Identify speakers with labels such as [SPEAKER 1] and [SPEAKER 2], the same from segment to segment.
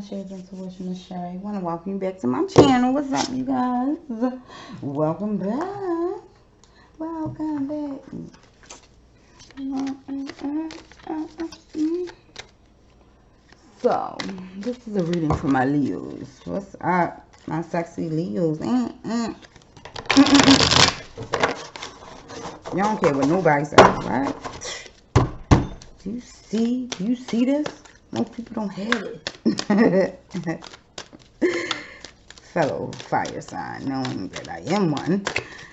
[SPEAKER 1] Shades Intuition is Sherry. I want to welcome you back to my channel. What's up, you guys? Welcome back. Welcome back. So, this is a reading for my Leos. What's up, my sexy Leos? Y'all don't care what nobody says, right? Do you see this? Most people don't have it. Fellow fire sign, knowing that I am one.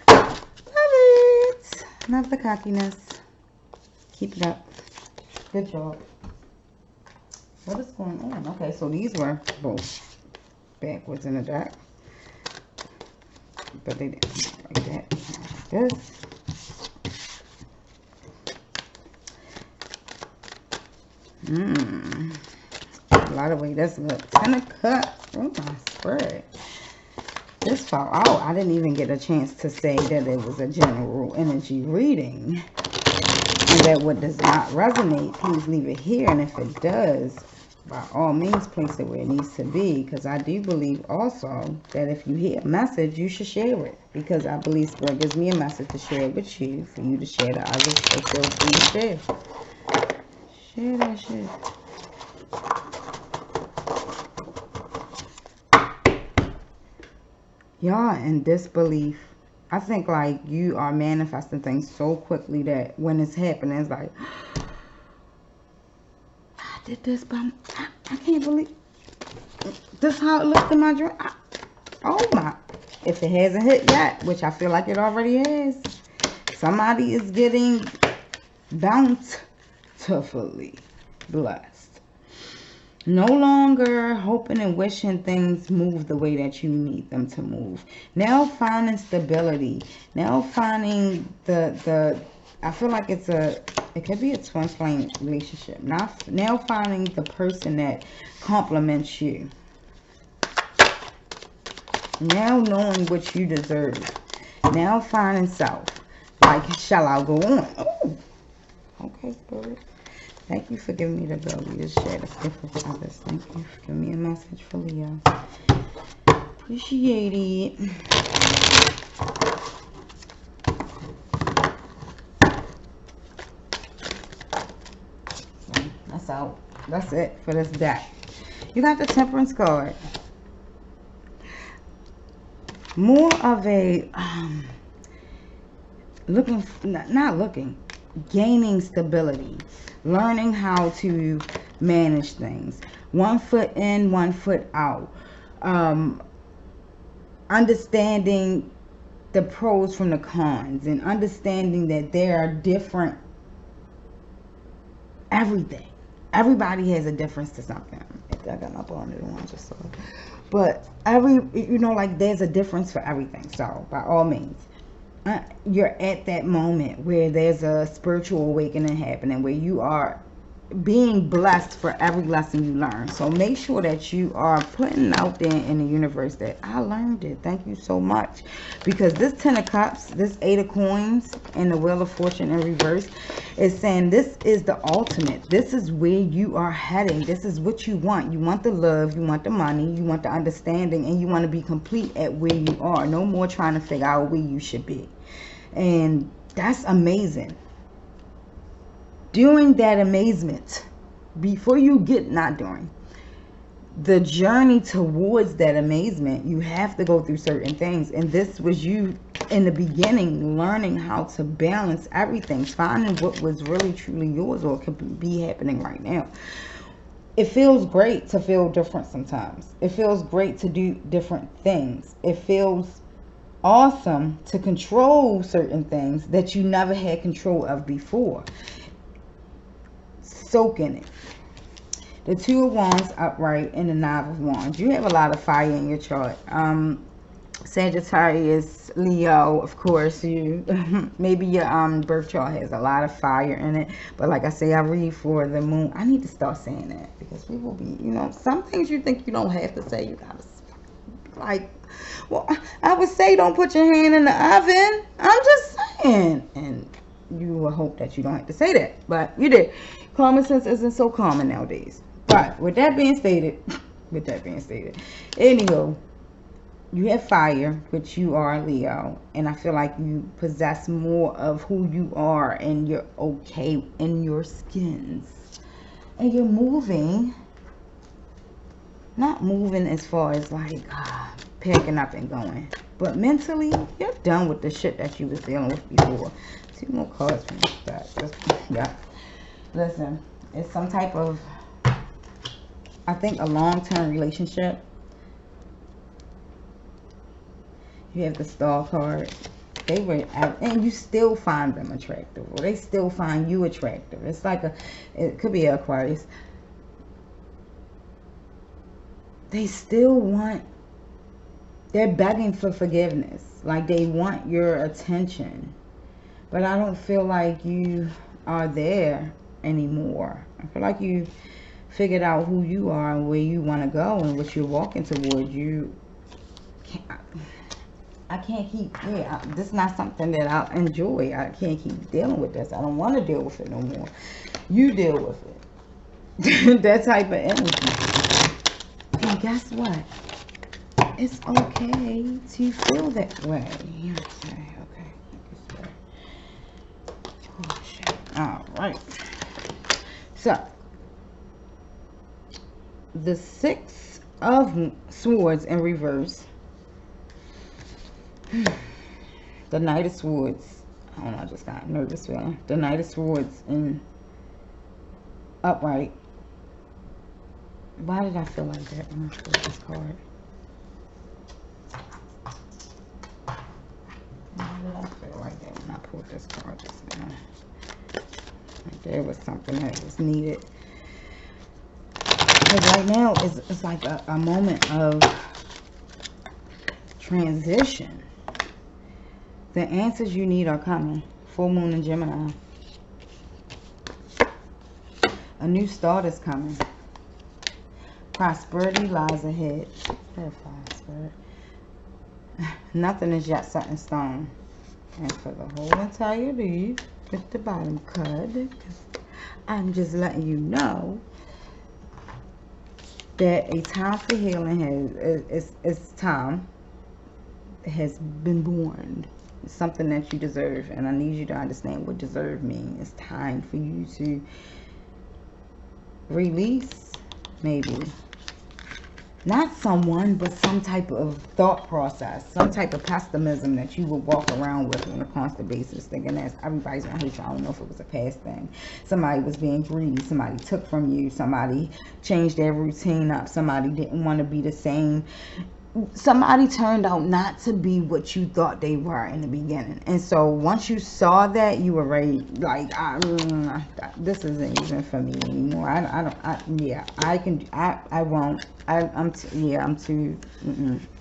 [SPEAKER 1] Love it. Love the cockiness. Keep it up. Good job. What is going on? Okay, so these were both backwards in the deck. But they didn't like that. Like this. A lot of weight. That's good. 10 of Cups. Oh my spread. This far out, I didn't even get a chance to say that it was a general energy reading. And that what does not resonate, please leave it here. And if it does, by all means, place it where it needs to be. Because I do believe also that if you hear a message, you should share it. Because I believe Spirit gives me a message to share it with you, for you to share to others. So feel free to share. Share that shit. Y'all in disbelief. I think like you are manifesting things so quickly that when it's happening, it's like, I did this, but I can't believe this how it looked in my dream. Oh my. If it hasn't hit yet, which I feel like it already has, somebody is getting bountifully blessed. No longer hoping and wishing things move the way that you need them to move. Now finding stability. Now finding the I feel like it could be a twin flame relationship. Now finding the person that compliments you. Now knowing what you deserve. Now finding self. Like, shall I go on? Oh, okay, Spirit. Thank you for giving me the ability to share this gift with others. Thank you for giving me a message for Leo. Appreciate it. That's out. That's it for this deck. You got the Temperance card. More of a gaining stability. Learning how to manage things. 1 foot in, 1 foot out. Understanding the pros from the cons. And understanding that there are different everything. Everybody has a difference to something. I got my bonnet on just so. But like there's a difference for everything. So by all means. You're at that moment where there's a spiritual awakening happening, where you are being blessed for every lesson you learn. So make sure that you are putting out there in the universe that I learned it. Thank you so much. Because this 10 of Cups, this 8 of Coins, and the Wheel of Fortune in reverse is saying this is the ultimate. This is where you are heading. This is what you want. You want the love, you want the money, you want the understanding, and you want to be complete at where you are. No more trying to figure out where you should be. And that's amazing. During that amazement, before you get, not during, the journey towards that amazement, you have to go through certain things. And this was you in the beginning, learning how to balance everything, finding what was really truly yours or could be happening right now. It feels great to feel different sometimes. It feels great to do different things. It feels awesome to control certain things that you never had control of before. Soak in it. The 2 of Wands upright and the 9 of Wands. You have a lot of fire in your chart. Sagittarius, Leo, of course. You maybe your birth chart has a lot of fire in it. But like I say, I read for the moon. I need to start saying that because people be, some things you think you don't have to say. You gotta like. Well, I would say don't put your hand in the oven. I'm just saying. And you will hope that you don't have to say that. But you did. Common sense isn't so common nowadays. But with that being stated, with that being stated. Anywho, you have fire, which you are Leo, and I feel like you possess more of who you are, and you're okay in your skins, and you're moving, not moving as far as like packing up and going, but mentally you're done with the shit that you was dealing with before. 2 more cards from that. Yeah, listen, it's some type of, I think, a long-term relationship. You have the Star card. They were, and you still find them attractive, or they still find you attractive. It's like it could be an Aquarius. They still want, they're begging for forgiveness. Like they want your attention. But I don't feel like you are there anymore. I feel like you figured out who you are and where you want to go and what you're walking towards. I can't keep, this is not something that I enjoy. I can't keep dealing with this. I don't want to deal with it no more. You deal with it. That type of energy. And guess what? It's okay to feel that way. Okay. Oh, shit. All right. So, the 6 of Swords in reverse. The Knight of Swords. I don't know, I just got a nervous feeling. The Knight of Swords in upright. Why did I feel like that when I pulled this card? Why did I feel like that when I pulled this card just now? Like there was something that was needed. Because right now it's like a moment of transition. The answers you need are coming. Full moon in Gemini. A new start is coming. Prosperity lies ahead. Clarify, Spirit. Nothing is yet set in stone. And for the whole entire leaf, with the bottom card, I'm just letting you know that a time for healing has been born. It's something that you deserve, and I need you to understand what deserve means. It's time for you to release, maybe not someone, but some type of thought process, some type of pessimism that you will walk around with on a constant basis, thinking that everybody's gonna hate you. I don't know if it was a past thing. Somebody was being greedy. Somebody took from you. Somebody changed their routine up. Somebody didn't want to be the same. Somebody turned out not to be what you thought they were in the beginning. And so once you saw that, you were ready, like, this isn't even for me anymore.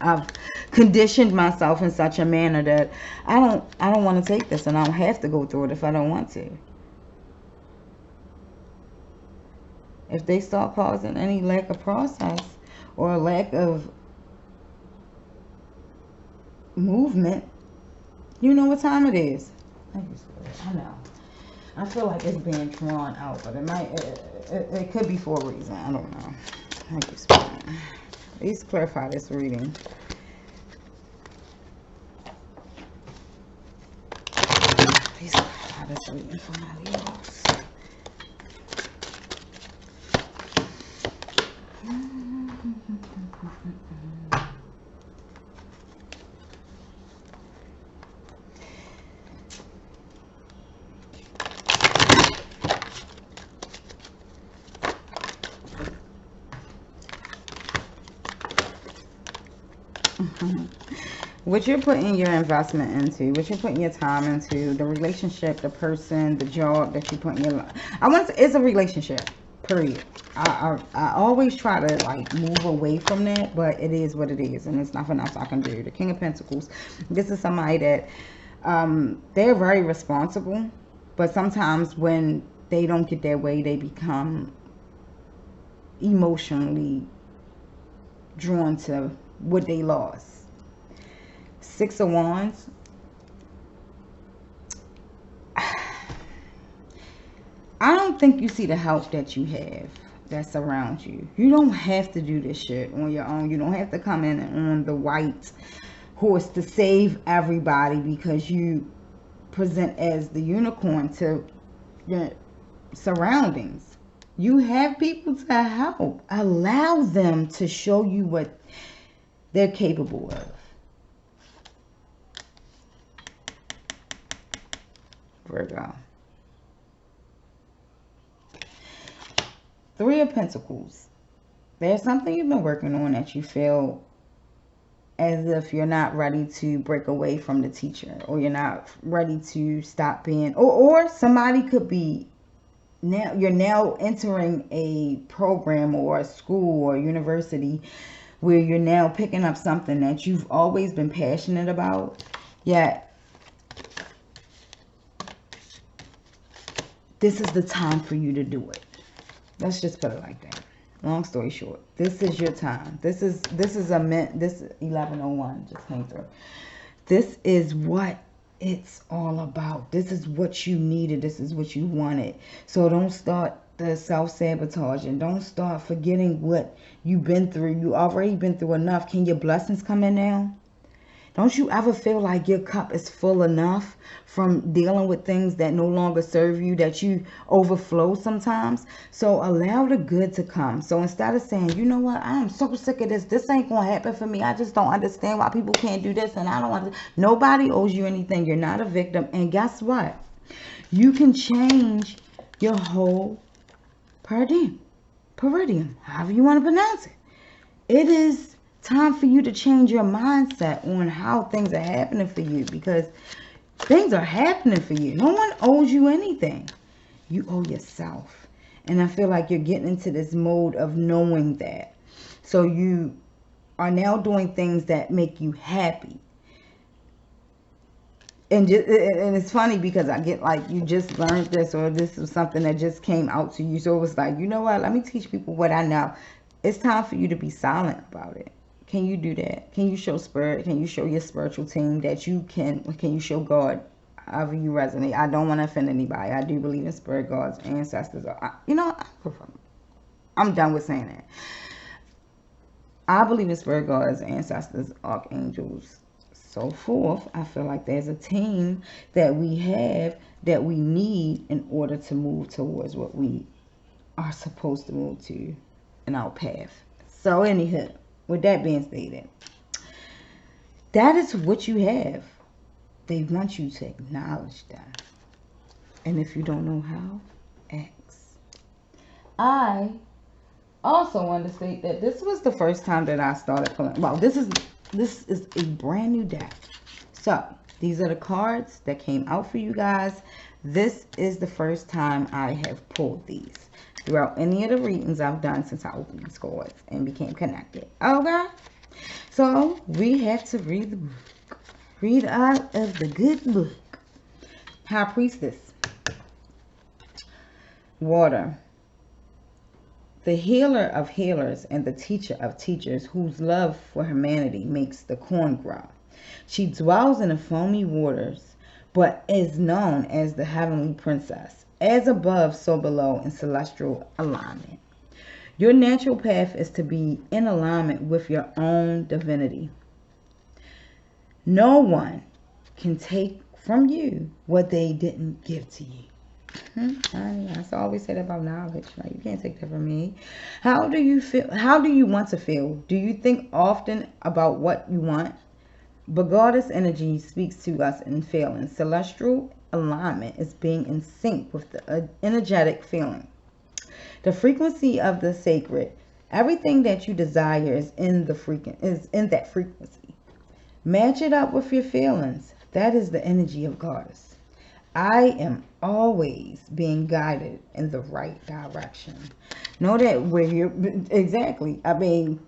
[SPEAKER 1] I've conditioned myself in such a manner that I don't want to take this, and I don't have to go through it if I don't want to. If they start causing any lack of process or a lack of movement, you know what time it is. I know. I feel like it's being drawn out, but it could be for a reason. I don't know. Thank you, Spirit. Please clarify this reading. Please clarify this reading for my Leos. What you're putting your investment into, what you're putting your time into, the relationship, the person, the job that you put in your life. I want to say it's a relationship, period. I always try to like move away from that, but it is what it is, and there's nothing else I can do. The King of Pentacles, this is somebody that they're very responsible, but sometimes when they don't get their way, they become emotionally drawn to what they lost. 6 of Wands. I don't think you see the help that you have. that surrounds you. You don't have to do this shit on your own. You don't have to come in on the white horse to save everybody because you present as the unicorn to your surroundings. You have people to help. Allow them to show you what they're capable of. Virgo. Three of Pentacles. There's something you've been working on that you feel as if you're not ready to break away from the teacher, or you're not ready to stop being, or somebody could be now, you're now entering a program or a school or university where you're now picking up something that you've always been passionate about, yet this is the time for you to do it. Let's just put it like that. Long story short, this is your time. This 1101 just came through. This is what it's all about. This is what you needed. This is what you wanted. So don't start the self-sabotage, and don't start forgetting what you've been through. You already been through enough. Can your blessings come in now? Don't you ever feel like your cup is full enough from dealing with things that no longer serve you, that you overflow sometimes? So allow the good to come. So instead of saying, you know what, I am so sick of this. This ain't going to happen for me. I just don't understand why people can't do this. And I don't want to. Nobody owes you anything. You're not a victim. And guess what? You can change your whole paradigm, however you want to pronounce it. It is time for you to change your mindset on how things are happening for you, because things are happening for you. No one owes you anything. You owe yourself. And I feel like you're getting into this mode of knowing that. So you are now doing things that make you happy. And it's funny because I get like, you just learned this, or this was something that just came out to you. So it was like, you know what? Let me teach people what I know. It's time for you to be silent about it. Can you do that? Can you show spirit? Can you show your spiritual team that you can you show God however you resonate? I don't want to offend anybody. I do believe in spirit, gods, ancestors. I'm done with saying that. I believe in spirit, gods, ancestors, archangels, so forth. I feel like there's a team that we have that we need in order to move towards what we are supposed to move to in our path. So anywho, with that being stated, that is what you have. They want you to acknowledge them. And if you don't know how, ask. I also want to state that this was the first time that I started pulling. Well, this is a brand new deck. So these are the cards that came out for you guys. This is the first time I have pulled these throughout any of the readings I've done since I opened these cards and became connected. Okay? So we have to read the book. Read out of the good book. High Priestess. Water. The healer of healers and the teacher of teachers, whose love for humanity makes the corn grow. She dwells in the foamy waters, but is known as the heavenly princess. As above, so below in celestial alignment. Your natural path is to be in alignment with your own divinity. No one can take from you what they didn't give to you. I always say that about knowledge. Like, you can't take that from me. How do you feel? How do you want to feel? Do you think often about what you want? But goddess energy speaks to us in feelings. Celestial alignment is being in sync with the energetic feeling. The frequency of the sacred. Everything that you desire is in that frequency. Match it up with your feelings. That is the energy of goddess. I am always being guided in the right direction. Know that where you're exactly. I mean,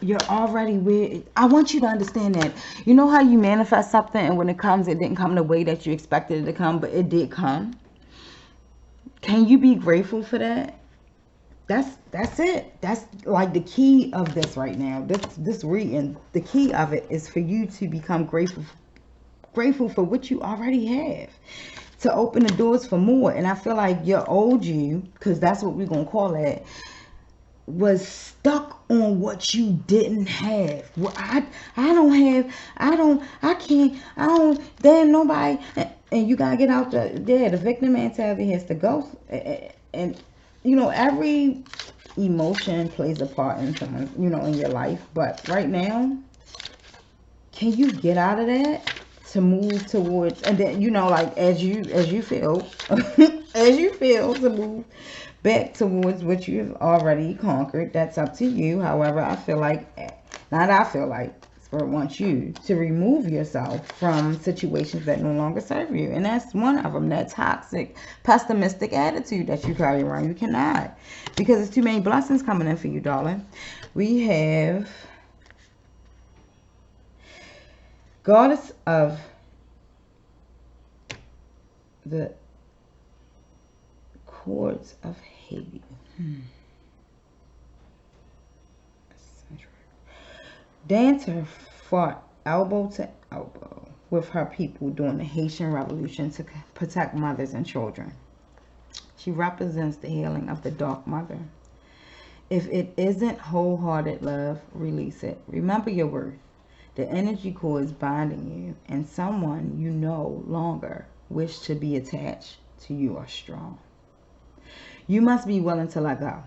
[SPEAKER 1] you're already where. I want you to understand that. You know how you manifest something, and when it comes, it didn't come the way that you expected it to come, but it did come. Can you be grateful for that? That's it. That's like the key of this right now. This reading, the key of it is for you to become grateful for what you already have. to open the doors for more. And I feel like your old you, because that's what we're going to call it, was stuck on what you didn't have. Well, I don't have, I can't, there ain't nobody. And you got to get out the victim mentality has to go. And, you know, every emotion plays a part in someone, you know, in your life. But right now, can you get out of that to move towards, and then, you know, like as you feel as you feel to move back towards what you've already conquered. That's up to you. However, I feel like, Spirit wants you to remove yourself from situations that no longer serve you. And that's one of them, that toxic, pessimistic attitude that you carry around. You cannot, because there's too many blessings coming in for you, darling. We have Goddess of the Cords of Haiti. Dancer fought elbow to elbow with her people during the Haitian Revolution to protect mothers and children. She represents the healing of the Dark Mother. If it isn't wholehearted love, release it. Remember your worth. The energy cord is binding you, and someone you no longer wish to be attached to you are strong. You must be willing to let go.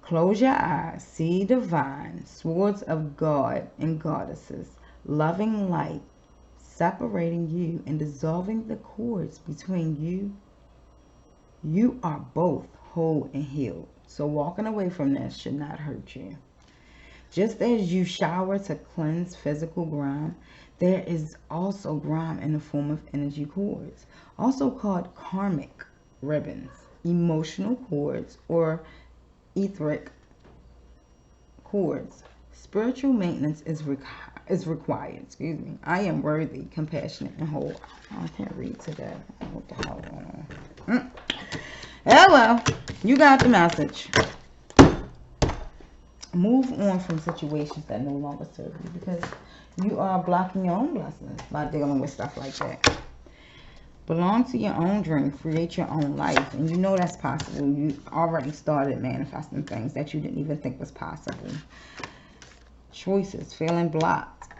[SPEAKER 1] Close your eyes, see divine swords of God and goddesses, loving light, separating you and dissolving the cords between you. You are both whole and healed. So walking away from this should not hurt you. Just as you shower to cleanse physical grime, there is also grime in the form of energy cords, also called karmic ribbons, emotional cords, or etheric cords. Spiritual maintenance is required. Excuse me. I am worthy, compassionate, and whole. I can't read today. What the hell going on? Oh well, you got the message. Move on from situations that no longer serve you, because you are blocking your own blessings by dealing with stuff like that. Belong to your own dream, create your own life, and you know that's possible. You already started manifesting things that you didn't even think was possible. Choices, feeling blocked,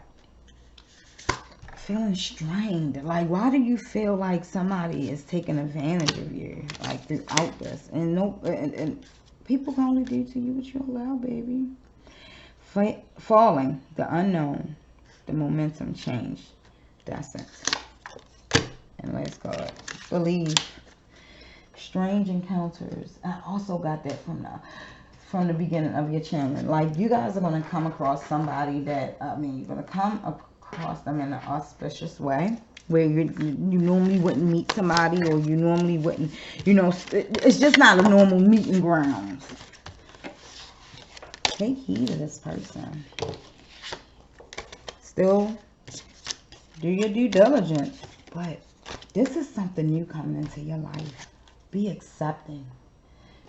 [SPEAKER 1] feeling strained. Like, why do you feel like somebody is taking advantage of you, like, throughout this? And and people can only do to you what you allow, baby. Falling, the unknown, the momentum change, the essence. And let's go. Believe. Strange encounters. I also got that from the beginning of your channel. Like, you guys are going to come across somebody that, you're going to come across them in an auspicious way, where you normally wouldn't meet somebody, or you normally wouldn't, you know, it's just not a normal meeting ground. Take heed of this person. Still do your due diligence, but this is something new coming into your life. Be accepting.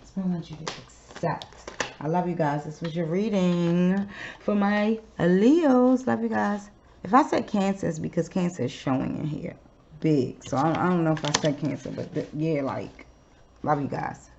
[SPEAKER 1] Spirit wants you to accept. I love you guys. This was your reading for my Leos. Love you guys. If I said Cancer, it's because Cancer is showing in here big. So I don't know if I said Cancer, but yeah, like, love you guys.